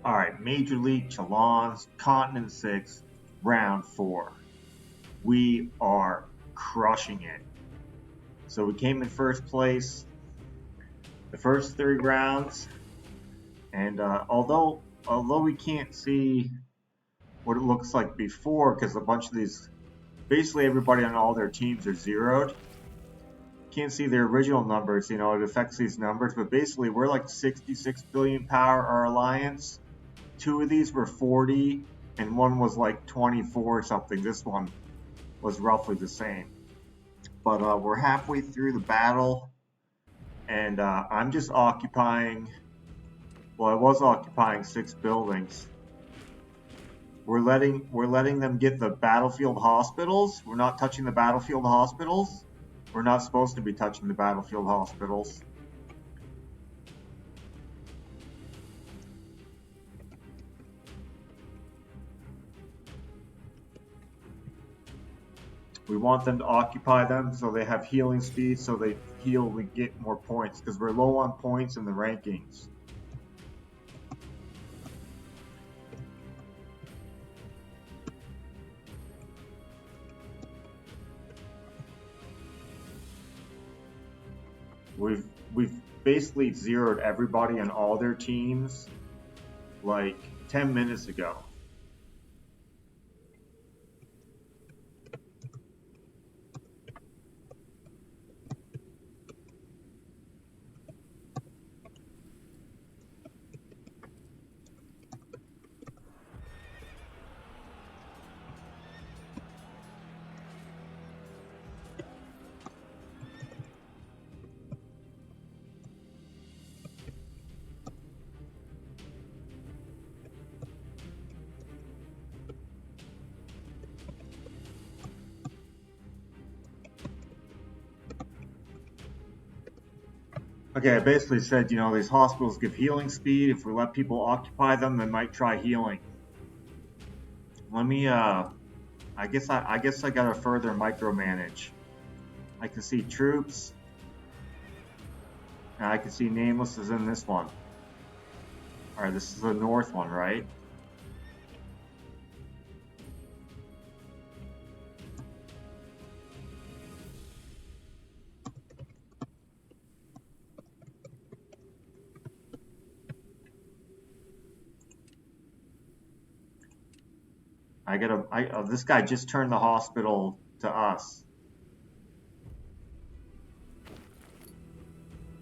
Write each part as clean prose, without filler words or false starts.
All right, Major League Chalons, Continent 6, Round 4. We are crushing it. So we came in first place the first 3 rounds, and although we can't see what it looks like before, because a bunch of these, basically everybody on all their teams are zeroed. Can't see their original numbers, it affects these numbers, but basically we're like 66 billion power, our alliance. 2 of these were 40 and one was like 24 or something. This one was roughly the same. But we're halfway through the battle, and I'm just occupying, well, I was occupying 6 buildings. We're letting them get the battlefield hospitals. We're not touching the battlefield hospitals. We're not supposed to be touching the battlefield hospitals. We want them to occupy them so they have healing speed, so they heal, we get more points, because we're low on points in the rankings. We've basically zeroed everybody on all their teams like 10 minutes ago. Okay, I basically said, these hospitals give healing speed. If we let people occupy them, they might try healing. Let me, I guess I gotta further micromanage. I can see troops. And I can see nameless is in this one. Alright, this is the north one, right? This guy just turned the hospital to us.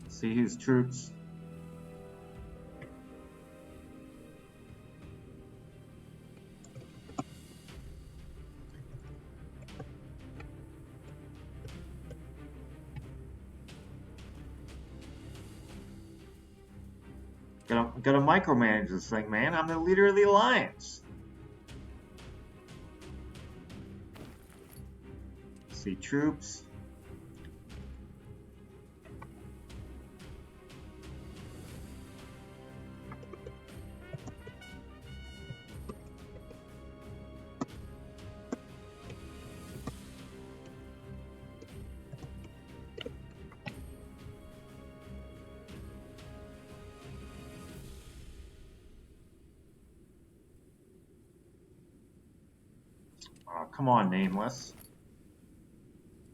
See his troops. Gotta micromanage this thing, man. I'm the leader of the alliance. See troops. Oh, come on, nameless.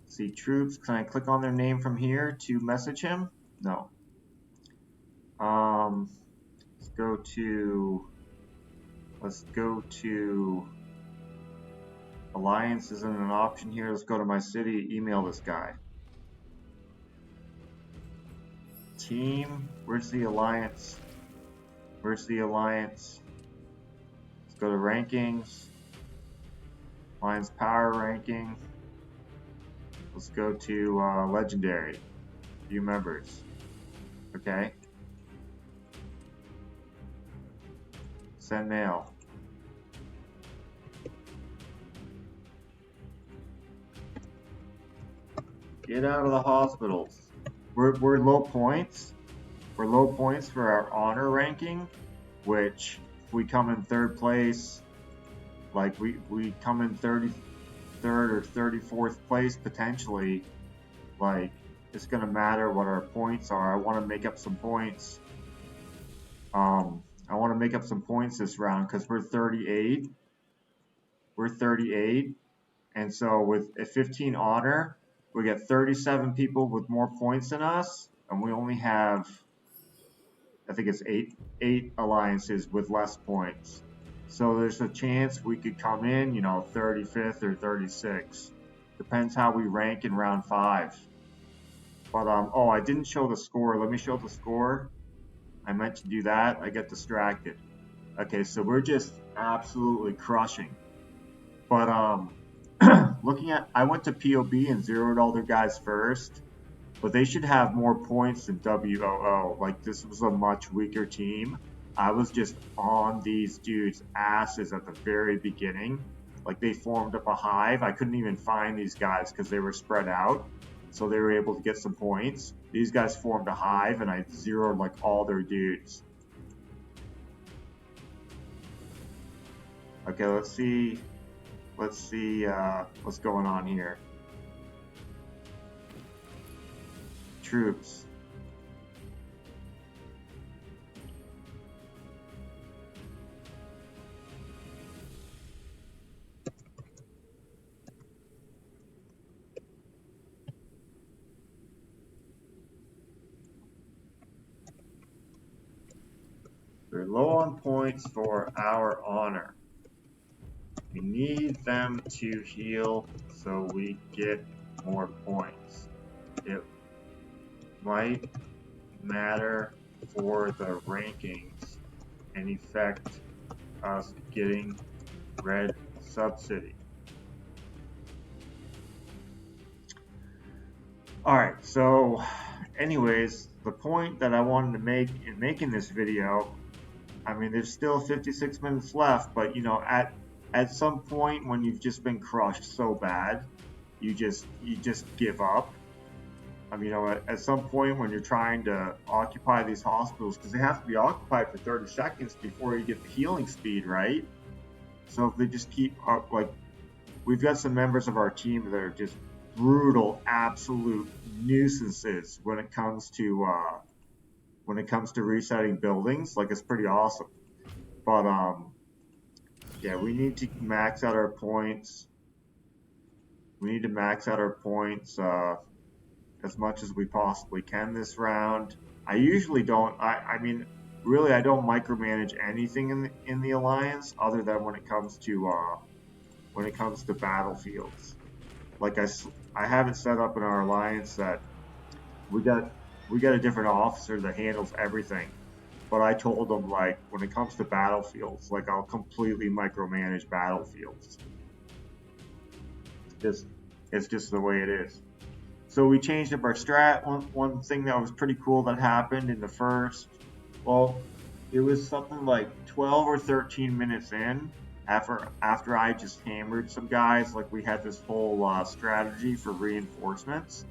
See troops. Can I click on their name from here to message him? No. Let's go to alliance isn't an option here. Let's go to my city, email this guy. Team, where's the alliance? Let's go to rankings. Alliance power ranking. Let's go to legendary. View members. Okay. Send mail. Get out of the hospitals. We're low points. We're low points for our honor ranking, which if we come in 3rd place, like we come in 33rd or 34th place potentially, like it's gonna matter what our points are. I want to make up some points. I want to make up some points this round because we're 38. We're 38. And so with a 15 honor, we get 37 people with more points than us. And we only have, I think it's eight alliances with less points. So there's a chance we could come in, 35th or 36th. Depends how we rank in round 5. But oh, I didn't show the score. Let me show the score. I meant to do that. I get distracted. Okay, so we're just absolutely crushing. But I went to POB and zeroed all their guys first, but they should have more points than WOO. Like, this was a much weaker team. I was just on these dudes' asses at the very beginning. Like, they formed up a hive. I couldn't even find these guys because they were spread out. So they were able to get some points. These guys formed a hive and I zeroed like all their dudes. Okay, let's see what's going on here. Troops. We're low on points for our honor. We need them to heal so we get more points. It might matter for the rankings and affect us getting red subsidy. Alright, so anyways, the point that I wanted to make in making this video, I mean, there's still 56 minutes left, but at some point when you've just been crushed so bad, you just give up. I mean, at some point when you're trying to occupy these hospitals, because they have to be occupied for 30 seconds before you get the healing speed, right? So if they just keep up, like, we've got some members of our team that are just brutal, absolute nuisances when it comes to resetting buildings. Like, it's pretty awesome. But yeah, we need to max out our points. We need to max out our points as much as we possibly can this round. I usually don't. I mean, really, I don't micromanage anything in the alliance other than when it comes to battlefields. Like, I have it set up in our alliance that we got a different officer that handles everything. But I told them, like, when it comes to battlefields, like, I'll completely micromanage battlefields. It's just the way it is. So we changed up our strat. One thing that was pretty cool that happened in the first, well, it was something like 12 or 13 minutes in, after I just hammered some guys. Like, we had this whole strategy for reinforcements,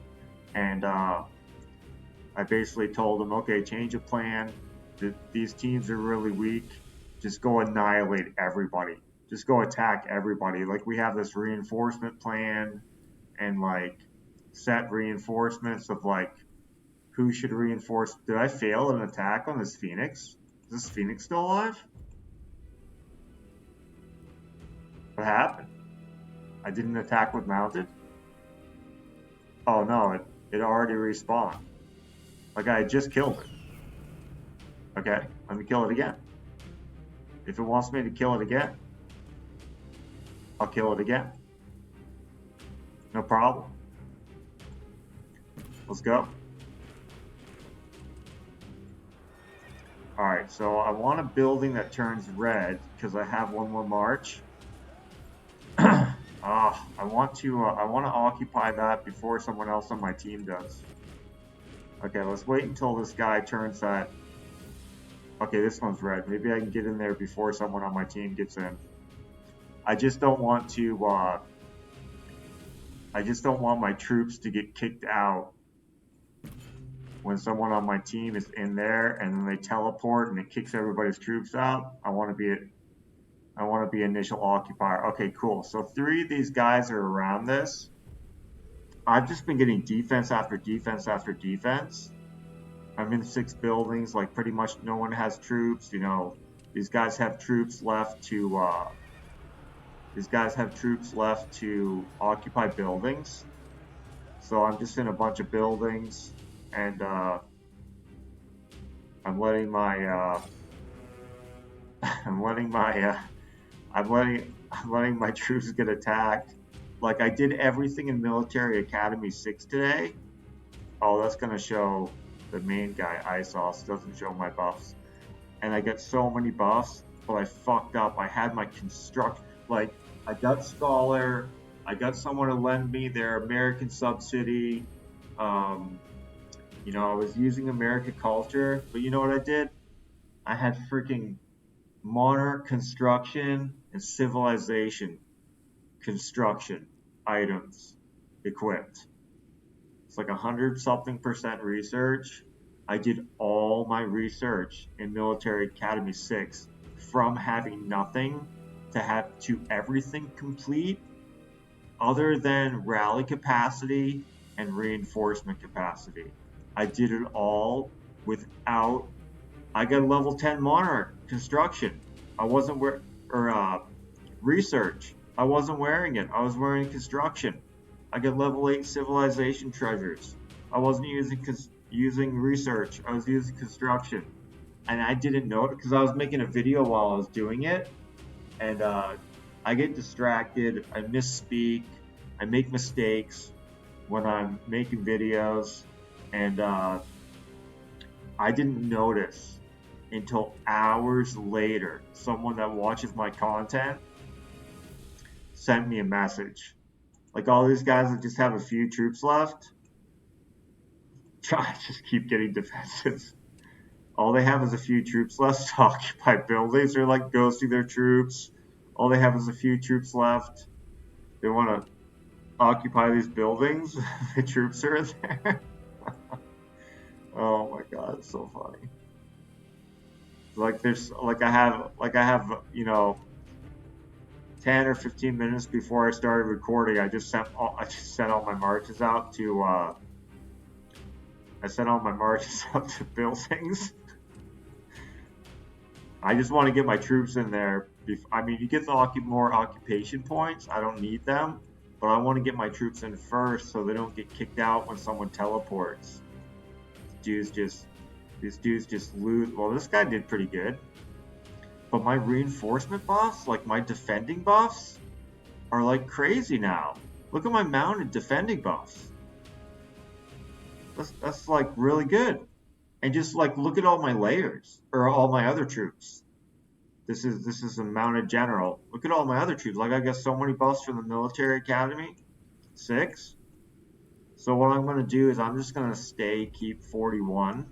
and I basically told them, okay, change of plan. These teams are really weak. Just go annihilate everybody. Just go attack everybody. Like, we have this reinforcement plan, and like set reinforcements of like who should reinforce. Did I fail an attack on this Phoenix? Is this Phoenix still alive? What happened? I didn't attack with mounted? Oh no, it already respawned. Like, I just killed it. Okay, let me kill it again. If it wants me to kill it again, I'll kill it again. No problem. Let's go. Alright, so I want a building that turns red because I have one more march. I want to occupy that before someone else on my team does. Okay, let's wait until this guy turns that. Okay, this one's red. Maybe I can get in there before someone on my team gets in. I just don't want to. I just don't want my troops to get kicked out when someone on my team is in there and then they teleport and it kicks everybody's troops out. I want to be initial occupier. Okay, cool. So 3 of these guys are around this. I've just been getting defense after defense after defense. I'm in 6 buildings. Like, pretty much no one has troops. These guys have troops left to occupy buildings. So I'm just in a bunch of buildings, and I'm letting my I'm letting my I'm letting my troops get attacked. Like, I did everything in Military Academy 6 today. Oh, that's gonna show the main guy, ISOS, doesn't show my buffs. And I get so many buffs, but I fucked up. I had my construct, like, I got Scholar, I got someone to lend me their American subsidy. You know, I was using American culture, but you know what I did? I had freaking monarch construction and civilization construction items equipped. It's like 100-something% research. I did all my research in Military Academy 6 from having nothing to everything complete other than rally capacity and reinforcement capacity. I did it all without. I got a level 10 monarch construction. I wasn't research. I wasn't wearing it. I was wearing construction. I got level 8 civilization treasures. I wasn't using research. I was using construction. And I didn't know it because I was making a video while I was doing it. And I get distracted. I misspeak. I make mistakes when I'm making videos. And I didn't notice until hours later. Someone that watches my content sent me a message. Like, all these guys that just have a few troops left, I just keep getting defensive. All they have is a few troops left to occupy buildings. They're like ghosting their troops. All they have is a few troops left. They want to occupy these buildings. The troops are in there. Oh my god, it's so funny. Like, I have, you know, 10 or 15 minutes before I started recording, I just sent all my marches out to buildings. I just want to get my troops in there. I mean, you get more occupation points. I don't need them, but I want to get my troops in first so they don't get kicked out when someone teleports. These dudes just lose. Well, this guy did pretty good. But my reinforcement buffs, like my defending buffs, are like crazy now. Look at my mounted defending buffs. That's like really good. And just like look at all my layers, or all my other troops. This is a mounted general. Look at all my other troops. Like, I got so many buffs from the Military Academy 6. So what I'm gonna do is I'm just gonna keep 41.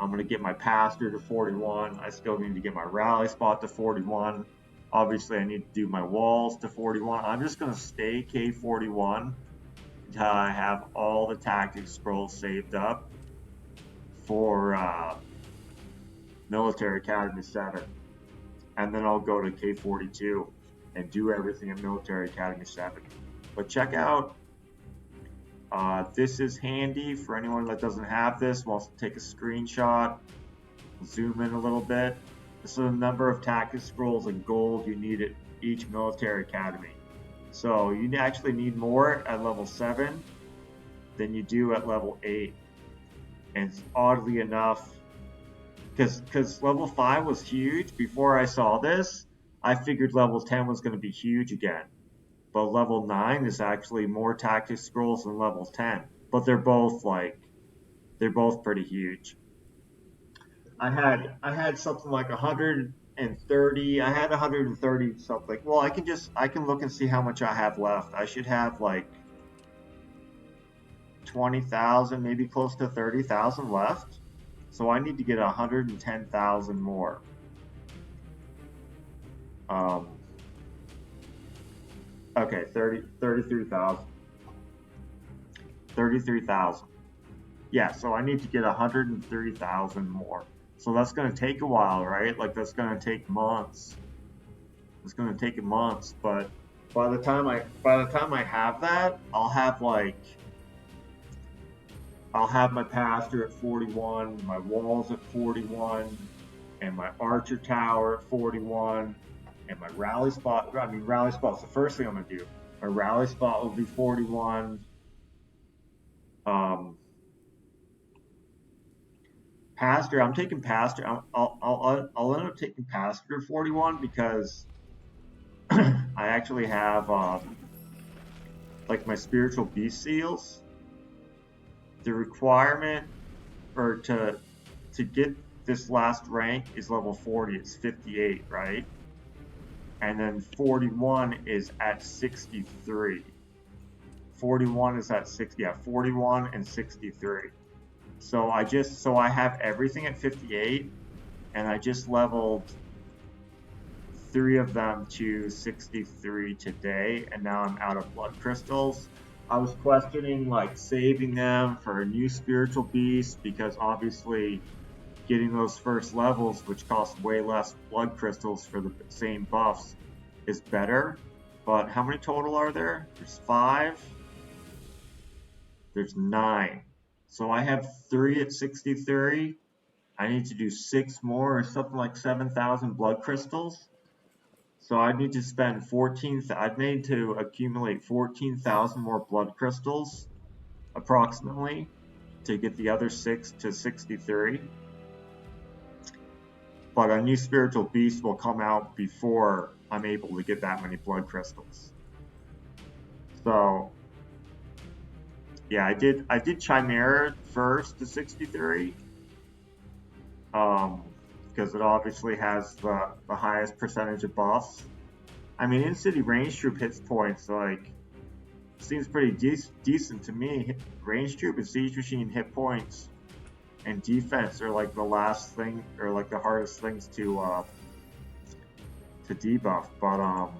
I'm going to get my pastor to 41. I still need to get my rally spot to 41. Obviously, I need to do my walls to 41. I'm just going to stay K41 until I have all the tactics scrolls saved up for Military Academy 7. And then I'll go to K42 and do everything in Military Academy 7. But check out, this is handy for anyone that doesn't have this, wants to take a screenshot, zoom in a little bit. This is the number of tactics scrolls and gold you need at each Military Academy. So you actually need more at level 7 than you do at level 8. And oddly enough, because level 5 was huge, before I saw this, I figured level 10 was going to be huge again. But level 9 is actually more tactics scrolls than level 10. But they're both pretty huge. I had something like 130. I had 130 something. Well, I can look and see how much I have left. I should have like 20,000, maybe close to 30,000 left. So I need to get 110,000 more. Okay, 33,000. 33,000. Yeah, so I need to get 130,000 more. So that's going to take a while, right? Like, that's going to take months. It's going to take months, but by the time I have that, I'll have my pastor at 41, my walls at 41, and my archer tower at 41, and my rally spot. I mean, rally spot's the first thing I'm gonna do. My rally spot will be 41. Pastor, I'm taking Pastor. I'll end up taking Pastor 41 because I actually have like my spiritual beast seals. The requirement or to get this last rank is level 40. It's 58, right? And then 41 is at 63. 41 is at 60. Yeah, 41 and 63. So I have everything at 58, and I just leveled 3 of them to 63 today, and now I'm out of blood crystals. I was questioning like saving them for a new spiritual beast because obviously getting those first levels, which cost way less blood crystals for the same buffs, is better. But how many total are there? There's 5. There's 9. So I have 3 at 63. I need to do 6 more or something like 7,000 blood crystals. So I need to spend 14. I'd need to accumulate 14,000 more blood crystals, approximately, to get the other 6 to 63. But a new spiritual beast will come out before I'm able to get that many blood crystals. So yeah, I did Chimera first to 63. Because it obviously has the highest percentage of buffs. I mean, in-city range troop hits points, like, seems pretty decent to me. Range troop and siege machine hit points and defense are like the last thing, or like the hardest things to debuff. But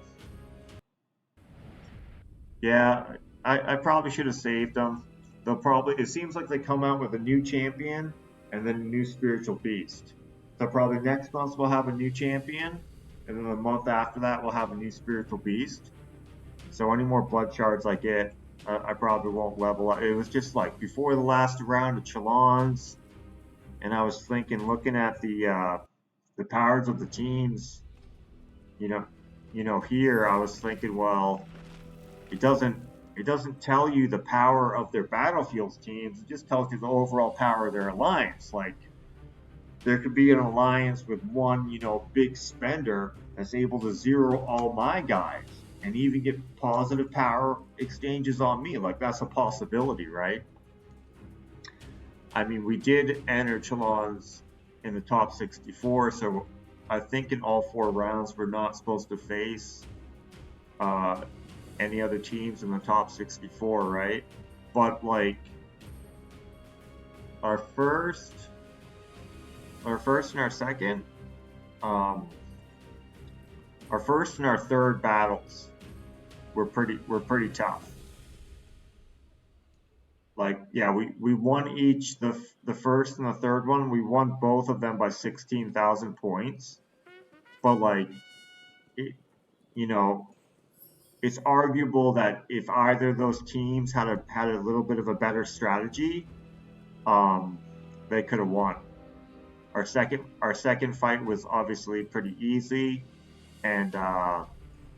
yeah, I probably should have saved them. It seems like they come out with a new champion and then a new spiritual beast. So probably next month we'll have a new champion, and then the month after that we'll have a new spiritual beast. So any more blood shards I get, I probably won't level up. It was just like before the last round of Chalons, and I was thinking, looking at the powers of the teams, you know, here I was thinking, well, it doesn't tell you the power of their battlefields teams. It just tells you the overall power of their alliance. Like, there could be an alliance with one, big spender that's able to zero all my guys and even get positive power exchanges on me. Like, that's a possibility, right? I mean, we did enter Chalons in the top 64, so I think in all 4 rounds we're not supposed to face any other teams in the top 64, right? But like our first and our second, our first and our third battles were pretty tough. Like, yeah, we won each. The first and the third one, we won both of them by 16,000 points. But like, it's arguable that if either of those teams had a little bit of a better strategy, they could have won. Our second fight was obviously pretty easy, and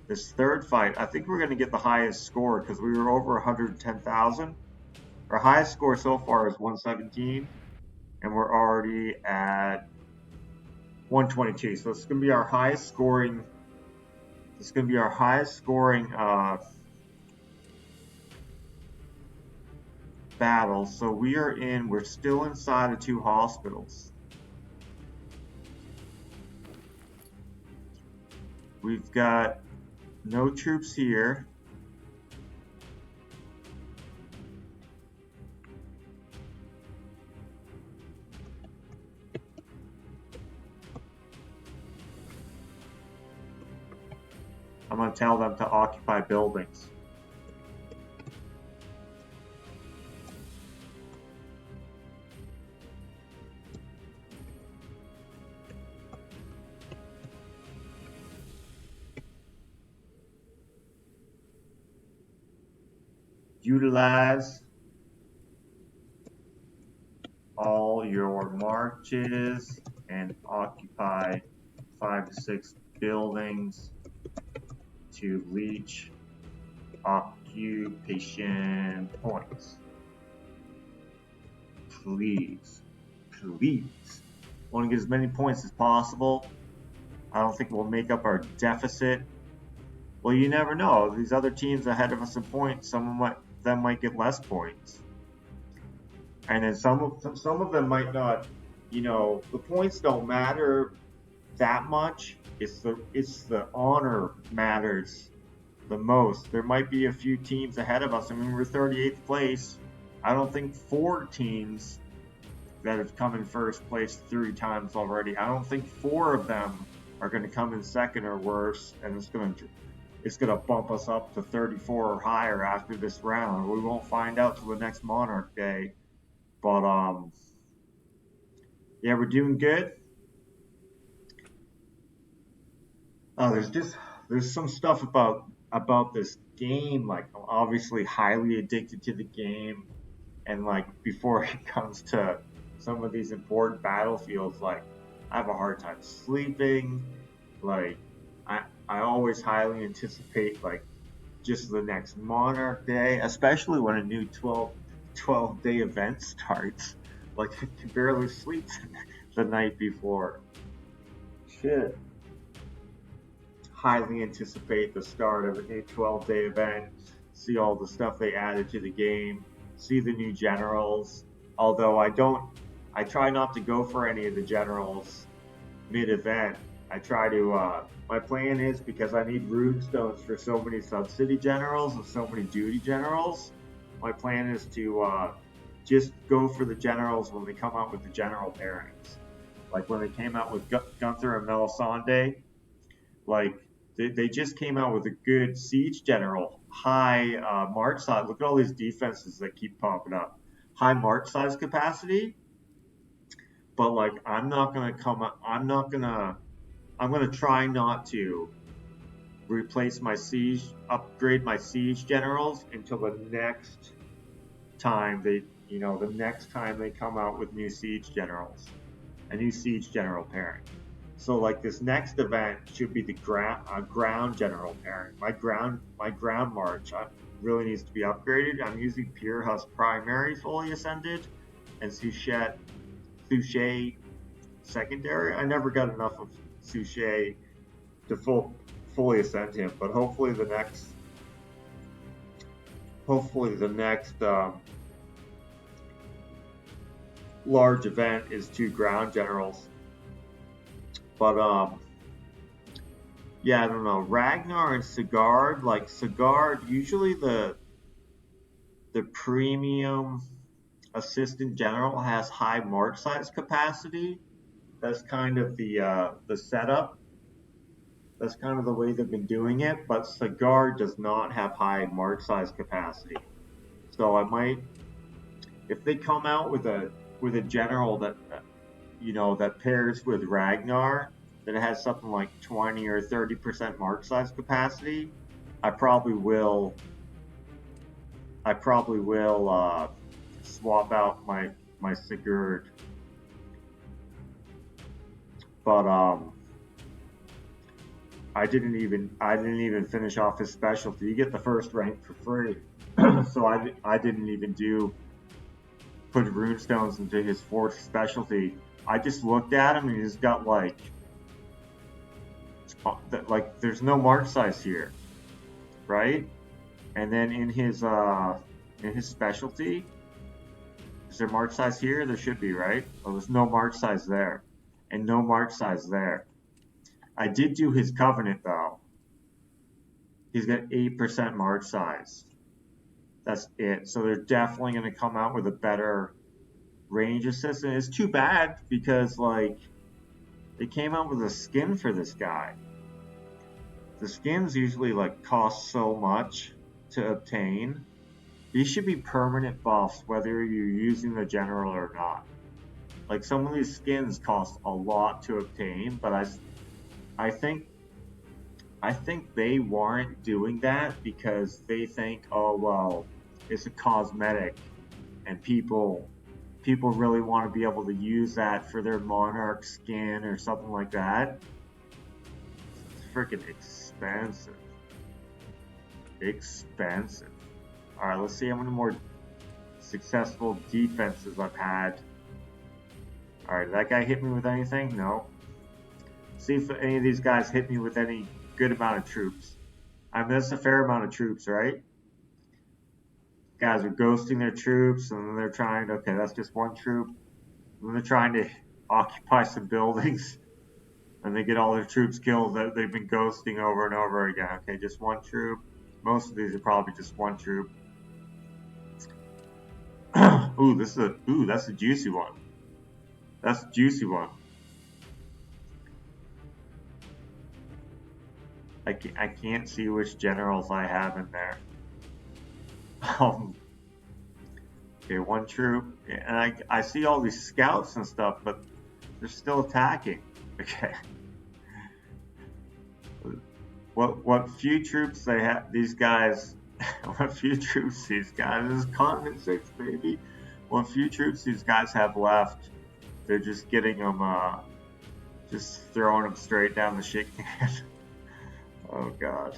this third fight, I think we're going to get the highest score because we were over 110,000. Our highest score so far is 117, and we're already at 122. So it's going to be our highest scoring. It's going to be our highest scoring battle. So we're still inside of 2 hospitals. We've got no troops here. I'm going to tell them to occupy buildings. Utilize all your marches and occupy 5 to 6 buildings to leech occupation points. Please. Want to get as many points as possible. I don't think we'll make up our deficit. Well, you never know. These other teams ahead of us in points, some of them might get less points. And then some of them might not. The points don't matter that much. It's the honor matters the most. There might be a few teams ahead of us. I mean, we're 38th place. I don't think 4 teams that have come in first place 3 times already, I don't think 4 of them are going to come in second or worse, and it's going to bump us up to 34 or higher after this round. We won't find out till the next Monarch Day. But yeah, we're doing good. There's some stuff about this game. Like, I'm obviously highly addicted to the game, and like before it comes to some of these important battlefields, like I have a hard time sleeping. Like I always highly anticipate like just the next Monarch Day, especially when a new 12-day event starts. Like I can barely sleep the night before. Shit. Highly anticipate the start of a new 12-day event, see all the stuff they added to the game, see the new generals. Although I try not to go for any of the generals mid-event. I try to, my plan is, because I need rune stones for so many sub-city generals and so many duty generals, my plan is to just go for the generals when they come out with the general pairings. Like when they came out with Gunther and Melisande, like they just came out with a good siege general, high march size. Look at all these defenses that keep popping up. High march size capacity, but like I'm gonna try not to replace my upgrade my siege generals until the next time they come out with new siege generals, a new siege general pairing. So like this next event should be the ground general pairing. My ground march really needs to be upgraded. I'm using Pure Husk primary fully ascended and Suchet secondary. I never got enough of Suchet to fully ascend him, but hopefully the next large event is 2 ground generals. But yeah, I don't know. Ragnar and Sigurd, like Sigurd, usually the premium assistant general has high march size capacity. That's kind of the setup. That's kind of the way they've been doing it. But Sigurd does not have high march size capacity. So I might, if they come out with a general that that pairs with Ragnar, that has something like 20 or 30% march size capacity, I probably will swap out my Sigurd. But I didn't even finish off his specialty. You get the first rank for free, so I didn't even put rune stones into his 4th specialty. I just looked at him and he's got like there's no march size here, right? And then in his specialty, is there march size here? There should be, right? Well, there's no march size there, and no march size there. I did do his covenant though. He's got 8% march size. That's it. So they're definitely going to come out with a better range assist. And it's too bad because like they came out with a skin for this guy. The skins usually like cost so much to obtain. These should be permanent buffs whether you're using the general or not. Like some of these skins cost a lot to obtain, but I think they weren't doing that because they think, oh well, it's a cosmetic and people people really want to be able to use that for their monarch skin or something like that. It's freaking expensive. Expensive. Alright, let's see how many more successful defenses I've had. Alright, did that guy hit me with anything? No. See if any of these guys hit me with any good amount of troops. I mean, that's a fair amount of troops, right? Guys are ghosting their troops, and then they're trying to, okay, that's just one troop. And then they're trying to occupy some buildings, and they get all their troops killed that they've been ghosting over and over again. Okay, just one troop. Most of these are probably just one troop. Ooh, that's a juicy one. That's a juicy one. I can't see which generals I have in there. Okay, one troop, and I see all these scouts and stuff, but they're still attacking. Okay. What few troops they have, these guys, what few troops these guys, this is Continent 6, baby. What few troops these guys have left, they're just getting them, just throwing them straight down the shit can. Oh, God.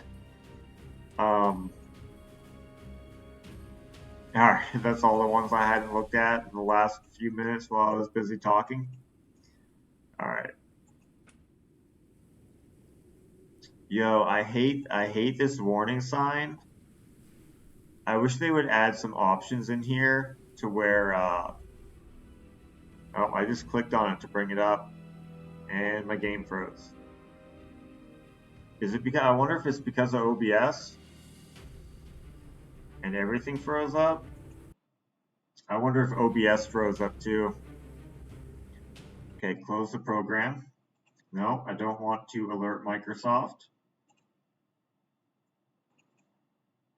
Alright, that's all the ones I hadn't looked at in the last few minutes while I was busy talking. Alright. Yo, I hate this warning sign. I wish they would add some options in here to where, oh, I just clicked on it to bring it up, and my game froze. Is it because, I wonder if it's because of OBS, and everything froze up? I wonder if OBS froze up too. Okay, close the program. No, I don't want to alert Microsoft.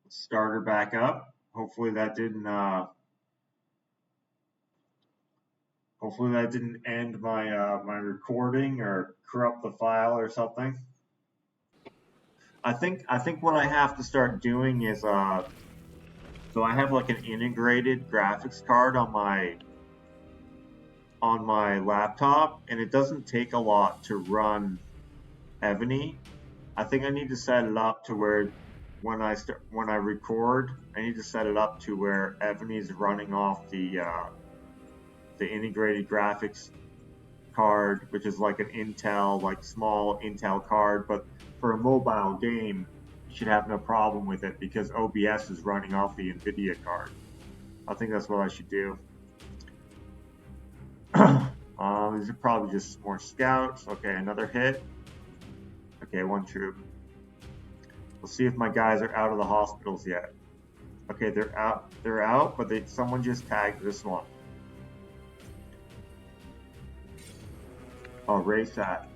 Start her back up. Hopefully that didn't end my my recording or corrupt the file or something. I think what I have to start doing is so I have like an integrated graphics card on my laptop, and it doesn't take a lot to run Evony. I think I need to set it up to where when I record, I need to set it up to where Evony is running off the integrated graphics card, which is like an Intel, like small Intel card, but for a mobile game, you should have no problem with it because OBS is running off the NVIDIA card. I think that's what I should do. These are probably just more scouts. Okay, another hit. Okay, one troop. We'll see if my guys are out of the hospitals yet. Okay, they're out. They're out, but someone just tagged this one. Oh, race that.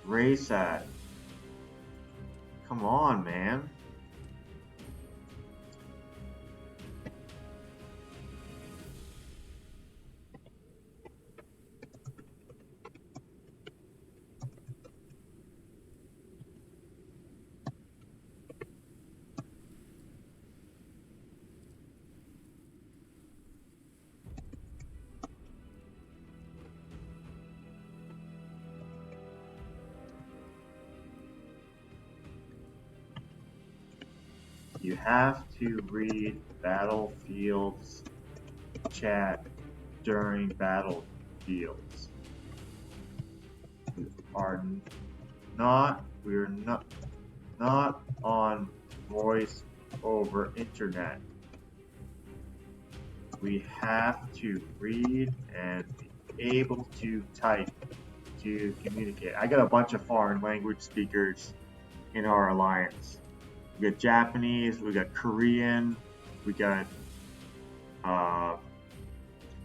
Race that. Come on, man. You have to read Battlefield's chat during Battlefields. We're not on voice over internet. We have to read and be able to type to communicate. I got a bunch of foreign language speakers in our alliance. We got Japanese, we got Korean, we got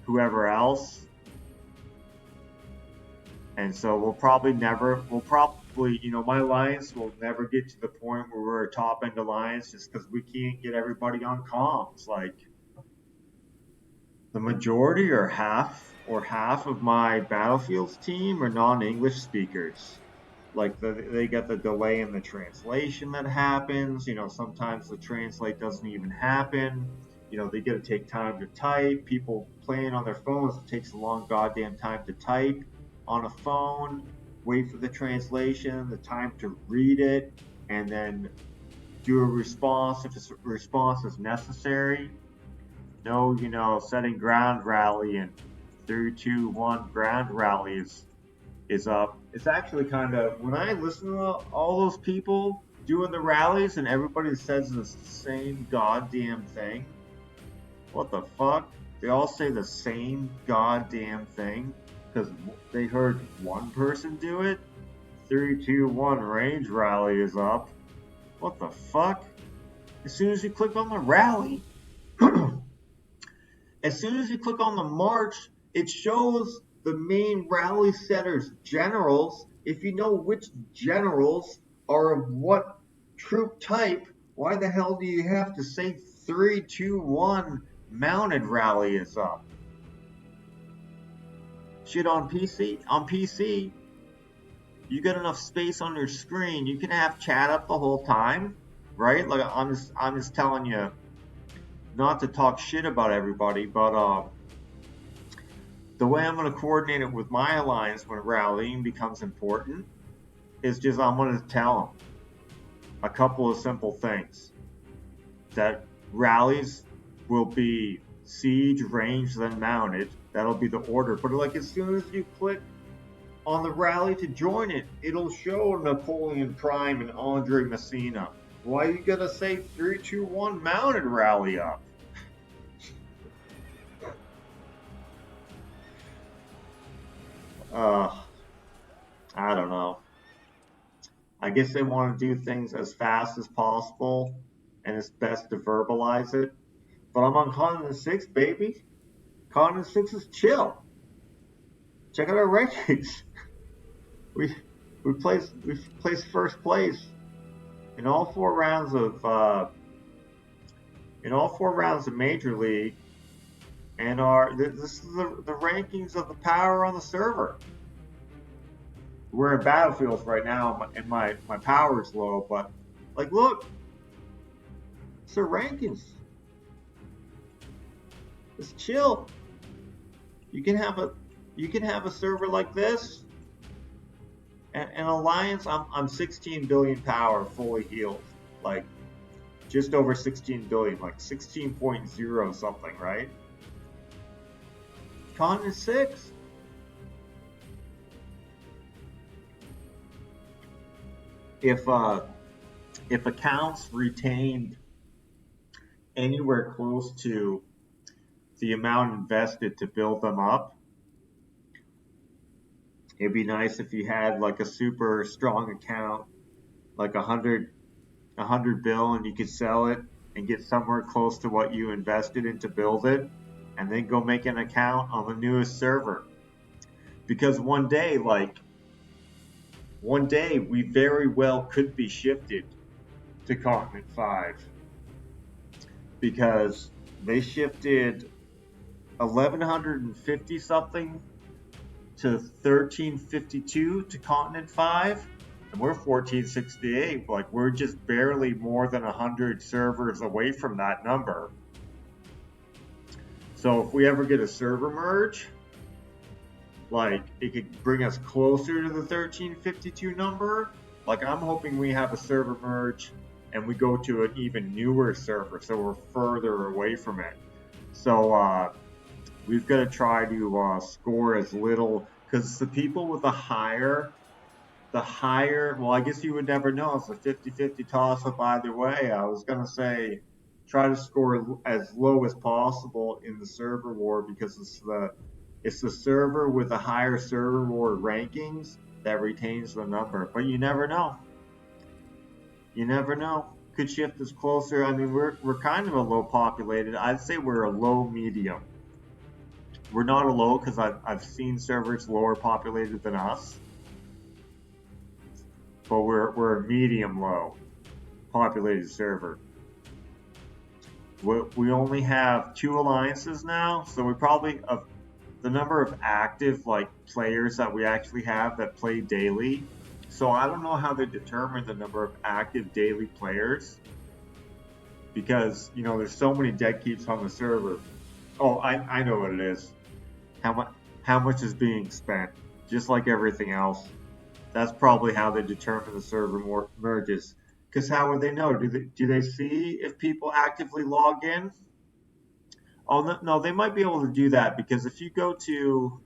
whoever else. And so we'll probably, you know, my alliance will never get to the point where we're a top end alliance just because we can't get everybody on comms. Like, the majority or half of my Battlefields team are non-English speakers. Like they get the delay in the translation that happens. You know, sometimes the translate doesn't even happen. they got to take time to type. People playing on their phones, it takes a long goddamn time to type on a phone, wait for the translation, the time to read it, and then do a response if a response is necessary. No, setting ground rally and 3, 2, 1 ground rally is up. It's actually kind of, when I listen to all those people doing the rallies and everybody says the same goddamn thing, what the fuck? They all say the same goddamn thing because they heard one person do it. 3, 2, 1 range rally is up. What the fuck? As soon as you click on the rally, as soon as you click on the march, it shows the main rally setters generals. If you know which generals are of what troop type, why the hell do you have to say 3, 2, 1 mounted rally is up? Shit, on PC, you got enough space on your screen. You can have chat up the whole time, right? Like I'm just telling you, not to talk shit about everybody, but the way I'm going to coordinate it with my alliance when rallying becomes important is just I'm going to tell them a couple of simple things. That rallies will be siege, range, then mounted. That'll be the order. But like as soon as you click on the rally to join it, it'll show Napoleon Prime and Andre Messina. Why you gotta say 3, 2, 1 mounted rally up? I don't know. I guess they want to do things as fast as possible, and it's best to verbalize it. But I'm on continent 6, baby. Continent 6 is chill. Check out our rankings. We placed first place in all 4 rounds of Major League, and this is the rankings of the power on the server. We're in Battlefields right now, and my power is low, but like, look, it's the rankings. It's chill. You can have a server like this. An alliance, I'm 16 billion power, fully healed, like just over 16 billion, like 16.0 something, right? Continent 6. If accounts retained anywhere close to the amount invested to build them up, it'd be nice if you had like a super strong account, like 100 bill, and you could sell it and get somewhere close to what you invested in to build it, and then go make an account on the newest server. Because one day we very well could be shifted to Continent 5, because they shifted 1150 something to 1352 to Continent 5, and we're 1468. Like, we're just barely more than 100 servers away from that number. So if we ever get a server merge, like, it could bring us closer to the 1352 number. Like, I'm hoping we have a server merge and we go to an even newer server, so we're further away from it. So we've got to try to score as little, because the people with the higher, well, I guess you would never know. It's a 50-50 toss up either way. I was going to say try to score as low as possible in the server war, because it's the server with the higher server war rankings that retains the number. But you never know. You never know. Could shift us closer. I mean, we're kind of a low populated. I'd say we're a low medium. We're not a low, because I've seen servers lower populated than us. But we're a medium low populated server. We only have 2 alliances now, so we probably, of the number of active like players that we actually have that play daily. So I don't know how they determine the number of active daily players. because you know there's so many dead keeps on the server. Oh, I know what it is. How much is being spent? Just like everything else. That's probably how they determine the server merges. Because how would they know? Do they see if people actively log in? Oh no, they might be able to do that because if you go to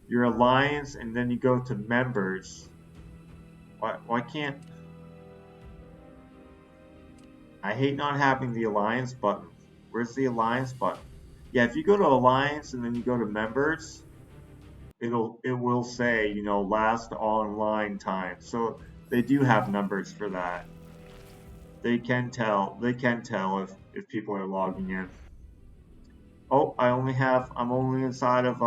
your alliance and then you go to members, why can't I hate not having the alliance button? Where's the alliance button? Yeah, if you go to alliance and then you go to members, it will say, you know, last online time. So they do have numbers for that. They can tell if people are logging in. Oh, I'm only inside of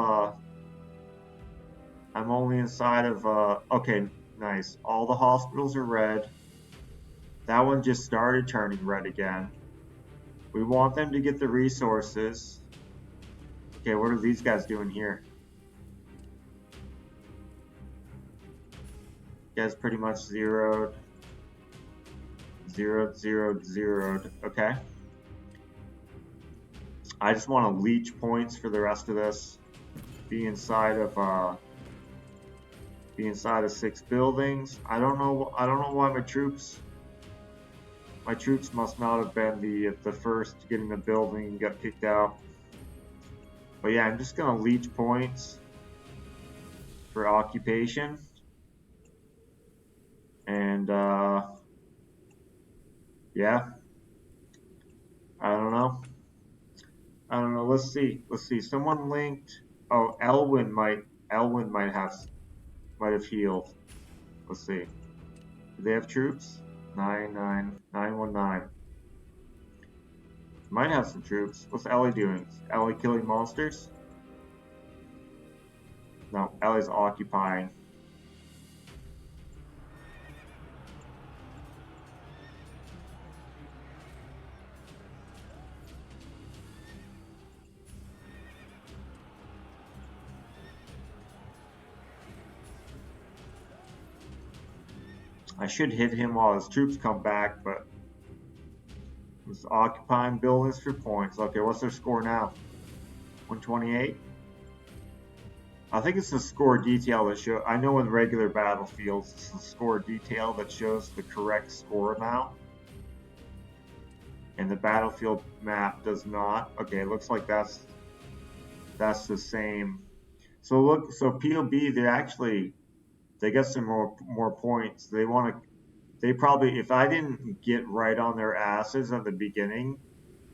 okay, nice. All the hospitals are red. That one just started turning red again. We want them to get the resources. Okay, what are these guys doing here? You guys pretty much zeroed. Zeroed. Okay. I just want to leech points for the rest of this. Be inside of 6 buildings. I don't know why my troops must not have been the first to get in the building and get kicked out. But yeah, I'm just gonna leech points for occupation. And yeah, I don't know. Let's see. Someone linked. Oh, Elwin might have healed. Let's see. Do they have troops? 99919. Might have some troops. What's Ellie doing? Is Ellie killing monsters? No, Ellie's occupying. I should hit him while his troops come back, but he's occupying buildings for points. Okay, what's their score now? 128? I think it's the score detail that shows. I know in regular battlefields, it's the score detail that shows the correct score amount. And the battlefield map does not. Okay, it looks like that's the same. So look, so POB, they got some more points. They probably, if I didn't get right on their asses at the beginning,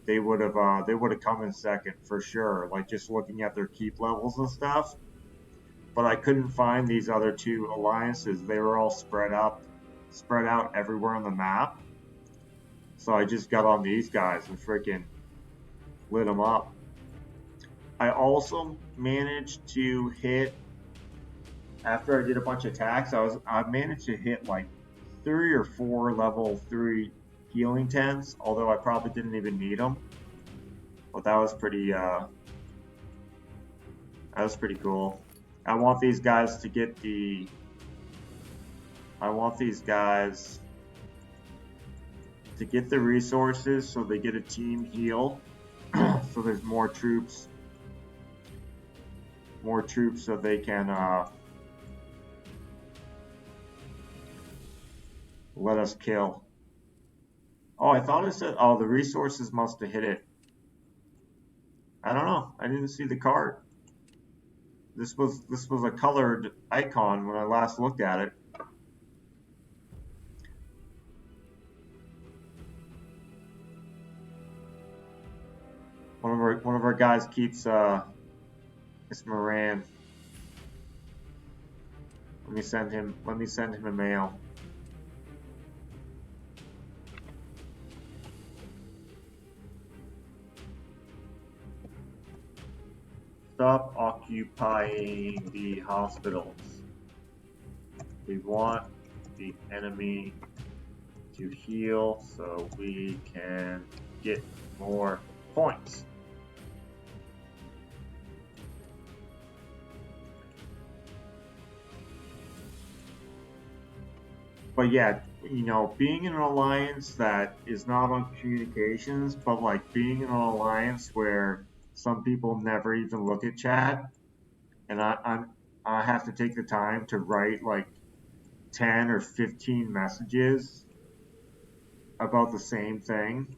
they would have come in second for sure. Like just looking at their keep levels and stuff. But I couldn't find these other two alliances. They were all spread out everywhere on the map. So I just got on these guys and freaking lit them up. I also managed to hit, after I did a bunch of attacks, I managed to hit like 3 or 4 level 3 healing tents, although I probably didn't even need them. But that was pretty cool. I want these guys to get the resources so they get a team heal. So there's more troops so they can let us kill. Oh, I thought it said, oh, the resources must have hit it. I don't know. I didn't see the card. This was a colored icon when I last looked at it. One of our guys keeps it's Moran. Let me send him a mail. Stop occupying the hospitals. We want the enemy to heal so we can get more points. but yeah, you know, being in an alliance that is not on communications, but like being in an alliance where some people never even look at chat, and I have to take the time to write like 10 or 15 messages about the same thing,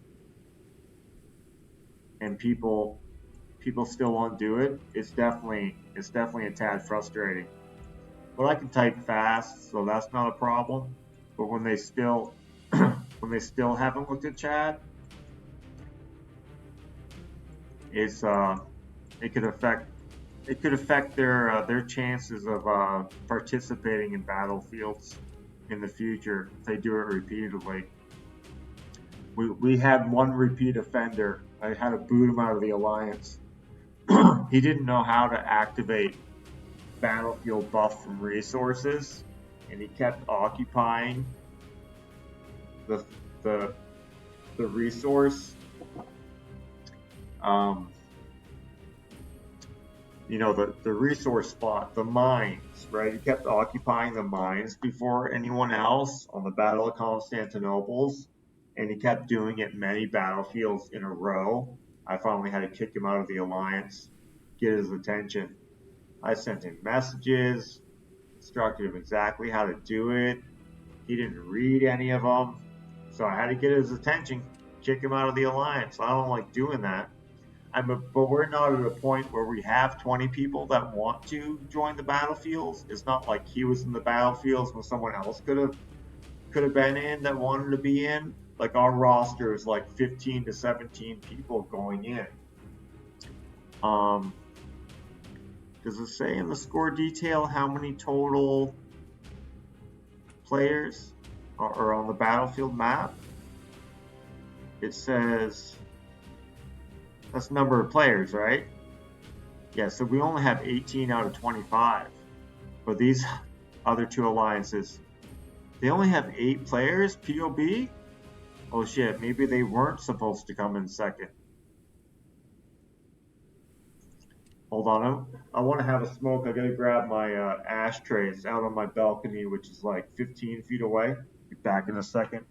and people still won't do it. It's definitely a tad frustrating. But I can type fast, so that's not a problem. But when they still when they still haven't looked at chat, it's it could affect their chances of participating in battlefields in the future if they do it repeatedly. We had one repeat offender. I had to boot him out of the alliance. He didn't know how to activate battlefield buff from resources, and he kept occupying the the the resource. Um, you know, the resource spot, the mines, right? He kept occupying the mines before anyone else on the Battle of Constantinople, and he kept doing it many battlefields in a row. I finally had to kick him out of the alliance, get his attention. I sent him messages, instructed him exactly how to do it. He didn't read any of them, so I had to get his attention, kick him out of the alliance. I don't like doing that. But we're not at a point where we have 20 people that want to join the battlefields. It's not like he was in the battlefields when someone else could have been in that wanted to be in. Like our roster is like 15 to 17 people going in. Um, does it say in the score detail how many total players are on the battlefield map? It says that's the number of players, right? Yeah, so we only have 18 out of 25. But these other two alliances, they only have 8 players, POB? Oh shit, maybe they weren't supposed to come in second. Hold on, I want to have a smoke. I gotta grab my ashtrays out on my balcony, which is like 15 feet away. Be back in a second.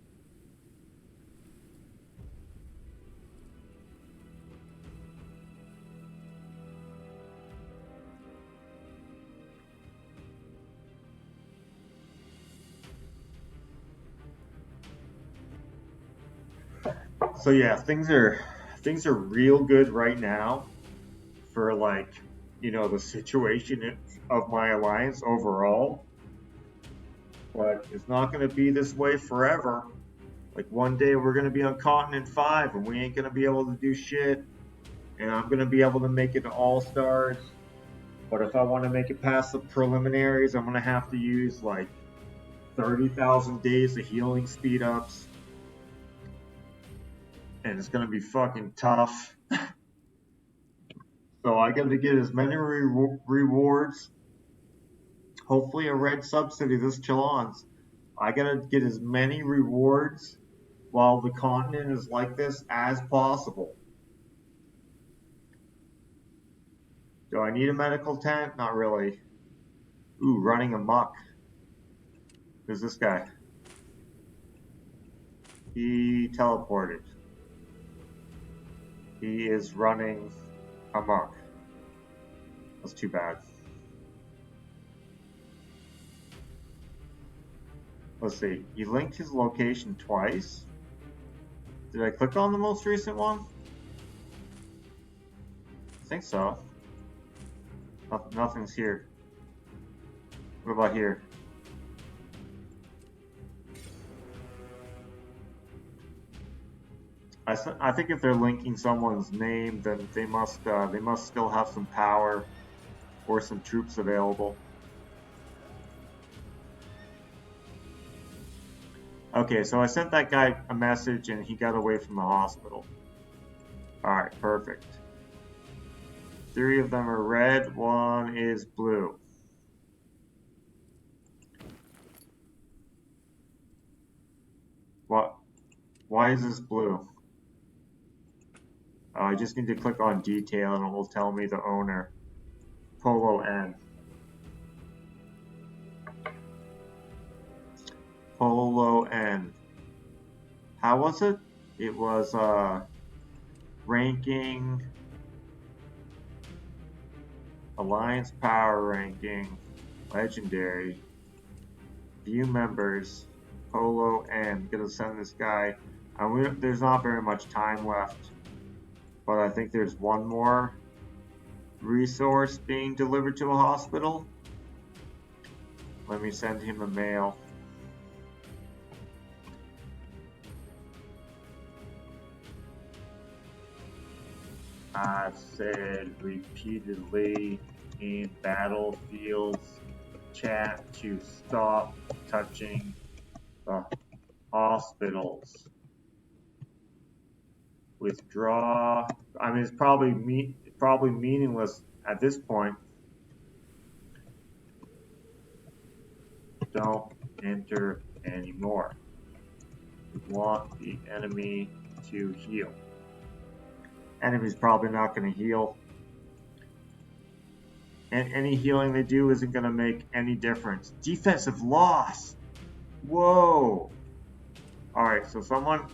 So yeah, things are real good right now for like, you know, the situation of my alliance overall. But it's not going to be this way forever. Like one day we're going to be on Continent 5 and we ain't going to be able to do shit. And I'm going to be able to make it to All Stars. But if I want to make it past the preliminaries, I'm going to have to use like 30,000 days of healing speed ups. And it's going to be fucking tough. So I got to get as many rewards. Hopefully a red subsidy this Chalons. I got to get as many rewards while the continent is like this as possible. Do I need a medical tent? Not really. Ooh, running amok. Who's this guy? He teleported. He is running amok. That's too bad. Let's see. He linked his location twice. Did I click on the most recent one? I think so. Nothing's here. What about here? I think if they're linking someone's name, then they must still have some power or some troops available. Okay, so I sent that guy a message and he got away from the hospital. Alright, perfect. 3 of them are red, 1 is blue. What? Why is this blue? I just need to click on detail and it will tell me the owner. Polo N. Polo How was it? It was ranking, Alliance Power ranking, Legendary, view members, Polo M. Gonna send this guy. There's not very much time left, but I think there's one more resource being delivered to a hospital. Let me send him a mail. I've said repeatedly in battlefields chat to stop touching the hospitals. Withdraw. I mean, it's probably meaningless at this point. Don't enter anymore. We want the enemy to heal. Enemy's probably not going to heal. And any healing they do isn't going to make any difference. Defensive loss. Whoa. Alright, so someone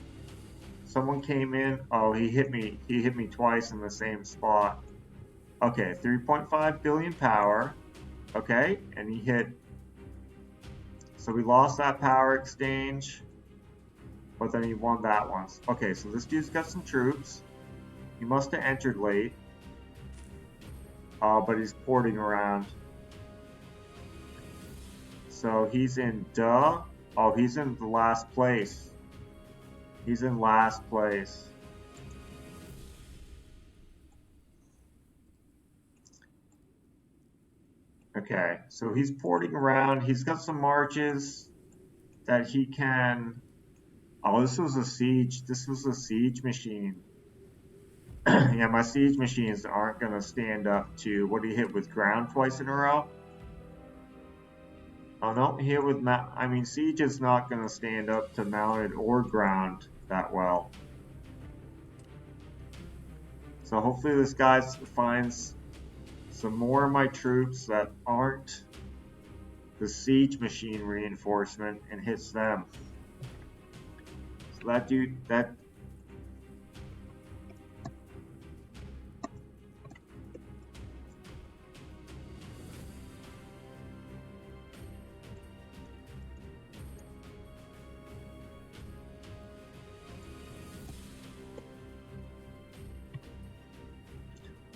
came in. Oh, he hit me twice in the same spot. Okay, 3.5 billion power. Okay, and he hit. So we lost that power exchange, but then he won that one. Okay, so this dude's got some troops. He must have entered late. But he's porting around. So he's in Oh, he's in the last place. He's in last place. Okay, so he's porting around. He's got some marches that he can... Oh, this was a siege. This was a siege machine. Yeah, my siege machines aren't going to stand up to what he hit with ground twice in a row. Oh, no, he hit with... I mean, siege is not going to stand up to mounted or ground that well. So hopefully this guy finds some more of my troops that aren't the siege machine reinforcement and hits them. So that dude,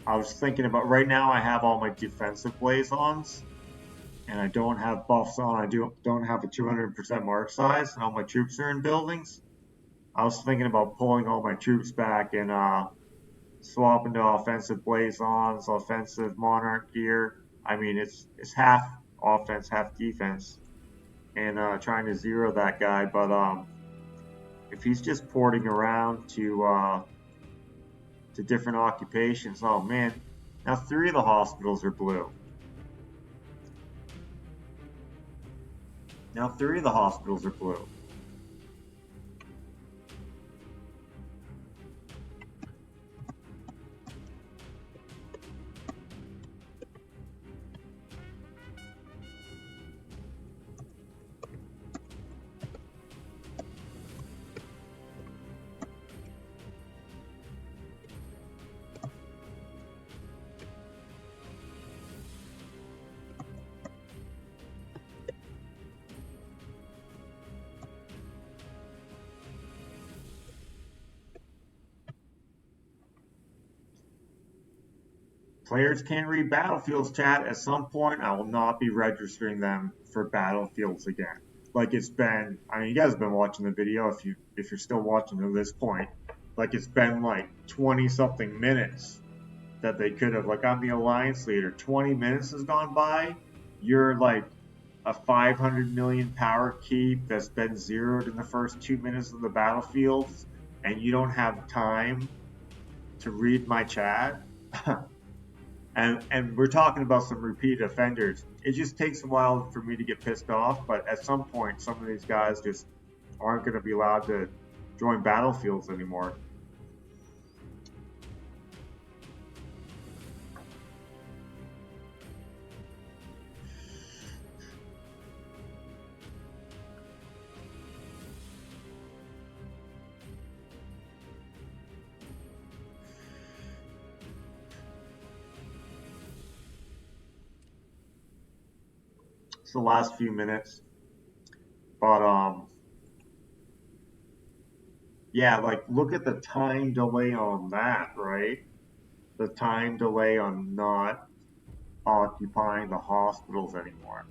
I was thinking about, right now I have all my defensive blazons and I don't have buffs on. I don't have a 200% mark size and all my troops are in buildings. I was thinking about pulling all my troops back and swapping to offensive blazons, offensive monarch gear. I mean, it's half offense, half defense, and trying to zero that guy. But if he's just porting around to different occupations, oh man, now 3 of the hospitals are blue. Now 3 of the hospitals are blue. Players can't read battlefields chat. At some point, I will not be registering them for battlefields again. Like it's been, I mean, you guys have been watching the video if you're still watching to this point. Like it's been like 20 something minutes that they could have, like I'm the alliance leader, 20 minutes has gone by. You're like a 500 million power keep that's been zeroed in the first 2 minutes of the battlefields, and you don't have time to read my chat. And we're talking about some repeat offenders. It just takes a while for me to get pissed off, but at some point, some of these guys just aren't going to be allowed to join battlefields anymore. It's the last few minutes. But yeah, like look at the time delay on that, right? The time delay on not occupying the hospitals anymore.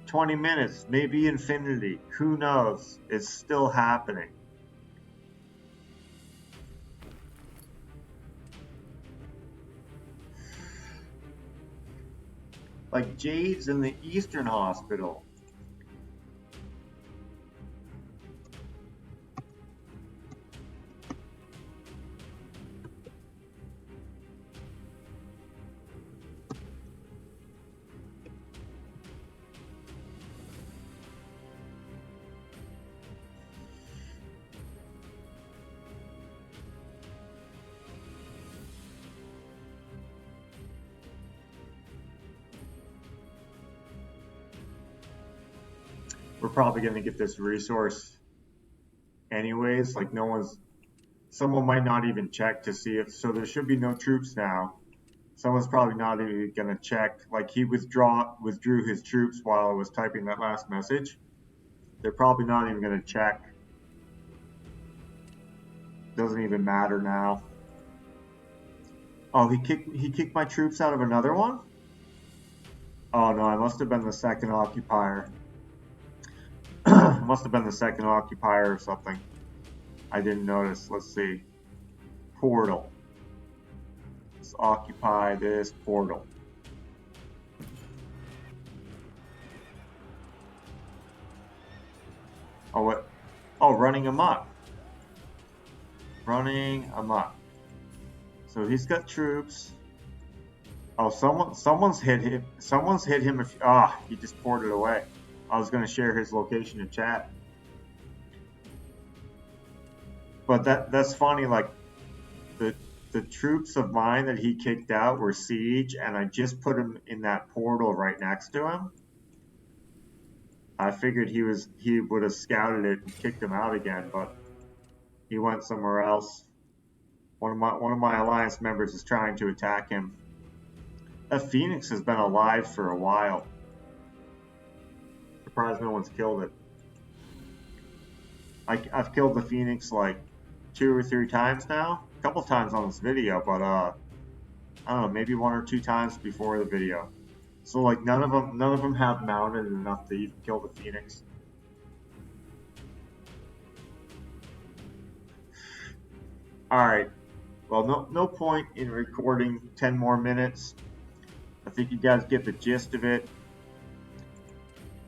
20 minutes, maybe infinity. Who knows? It's still happening. Like Jade's in the Eastern Hospital. We're probably going to get this resource anyways. Like someone might not even check to see if, so there should be no troops now. Someone's probably not even going to check. Like he withdrew his troops while I was typing that last message. They're probably not even going to check. Doesn't even matter now. Oh, he kicked my troops out of another one? Oh no, I must have been the second occupier. Must have been the second occupier or something. I didn't notice. Let's see. Portal. Let's occupy this portal. Oh, what? Oh, running amok. Running amok. So he's got troops. Oh, someone's hit him. Someone's hit him. He just ported away. I was going to share his location in chat. But that's funny. Like the troops of mine that he kicked out were siege, and I just put him in that portal right next to him. I figured he would have scouted it and kicked him out again, but he went somewhere else. One of my alliance members is trying to attack him. That Phoenix has been alive for a while. Surprised no one's killed it. I've killed the Phoenix like 2 or 3 times now. A couple times on this video, but I don't know, maybe 1 or 2 times before the video. So like none of them have mounted enough to even kill the Phoenix. All right. Well, no point in recording 10 more minutes. I think you guys get the gist of it.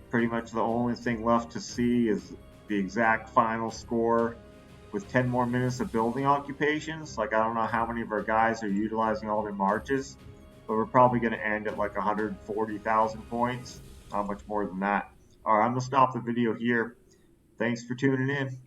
Pretty much the only thing left to see is the exact final score with 10 more minutes of building occupations. Like, I don't know how many of our guys are utilizing all their marches, but we're probably going to end at like 140,000 points. Not much more than that. All right, I'm going to stop the video here. Thanks for tuning in.